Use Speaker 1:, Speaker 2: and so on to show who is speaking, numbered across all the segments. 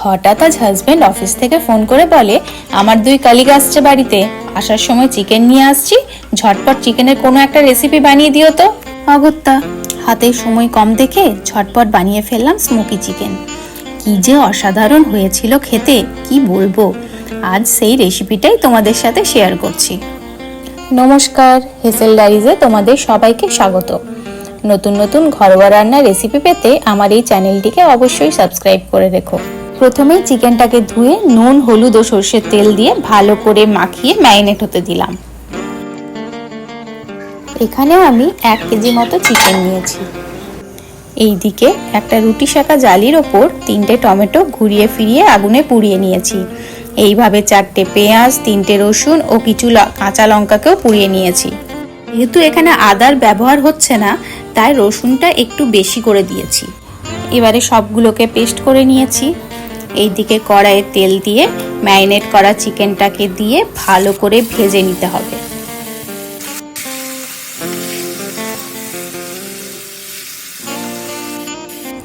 Speaker 1: হঠাৎ আজ husband office থেকে ফোন করে বলে, আমার 2 কলিগ আসছে বাড়িতে, আসার সময় চিকেন নিয়ে আসছি, ঝটপট চিকেনের কোনো একটা রেসিপি বানিয়ে দিও তো। অগত্যা হাতে সময় কম দেখে ঝটপট বানিয়ে ফেললাম স্মোকি চিকেন। কি যে অসাধারণ হয়েছিল খেতে, কি বলবো। আজ সেই রেসিপিটাই তোমাদের সাথে শেয়ার করছি। নমস্কার, হেসেল ডায়েরিজে তোমাদের সবাইকে স্বাগত। নতুন নতুন ঘরোয়া রান্নার রেসিপি পেতে আমার এই চ্যানেলটিকে অবশ্যই সাবস্ক্রাইব করে রেখো। প্রথমেই চিকেনটাকে ধুয়ে নুন, হলুদ ও সর্ষের তেল দিয়ে ভালো করে মাখিয়ে ম্যারিনেট হতে দিলাম। এখানে আমি 1 কেজি মতো চিকেন নিয়েছি। এইদিকে একটা রুটি সেঁকা জালির ওপর 3টে টমেটো ঘুরিয়ে ফিরিয়ে আগুনে পুড়িয়ে নিয়েছি। এইভাবে 4টে পেঁয়াজ, 3টে রসুন ও কিছু কাঁচা লঙ্কাকেও পুড়িয়ে নিয়েছি। যেহেতু এখানে আদার ব্যবহার হচ্ছে না, তাই রসুনটা একটু বেশি করে দিয়েছি। এবারে সবগুলোকে পেস্ট করে নিয়েছি। এইদিকে কড়াইয়ে তেল দিয়ে ম্যারিনেট করা চিকেনটাকে দিয়ে ভালো করে ভেজে নিতে হবে।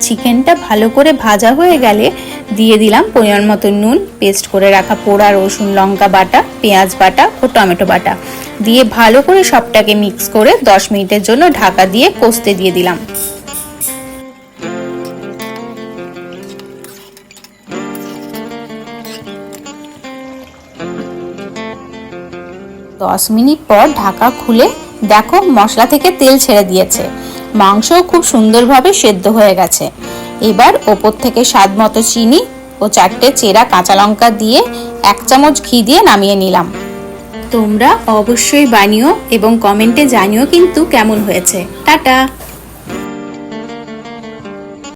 Speaker 1: চিকেনটা ভালো করে ভাজা হয়ে গেলে দিয়ে দিলাম পরিমাণ মতো নুন, পেস্ট করে রাখা পোড়া রসুন, লঙ্কা বাটা, পেঁয়াজ বাটা ও টমেটো বাটা দিয়ে ভালো করে সবটাকে মিক্স করে 10 মিনিটের জন্য ঢাকা দিয়ে কষতে দিয়ে দিলাম। 10 মিনিট পর ঢাকা খুলে দেখো মশলা থেকে তেল ছেড়ে দিয়েছে, মাংসও খুব সুন্দরভাবে সেদ্ধ হয়ে গেছে। এবার ওপর থেকে স্বাদ মতো চিনি ও 4টে চেরা কাঁচা লঙ্কা দিয়ে 1 চামচ ঘি দিয়ে নামিয়ে নিলাম। তোমরা অবশ্যই বানিও এবং কমেন্টে জানিও কিন্তু কেমন হয়েছে। টাটা।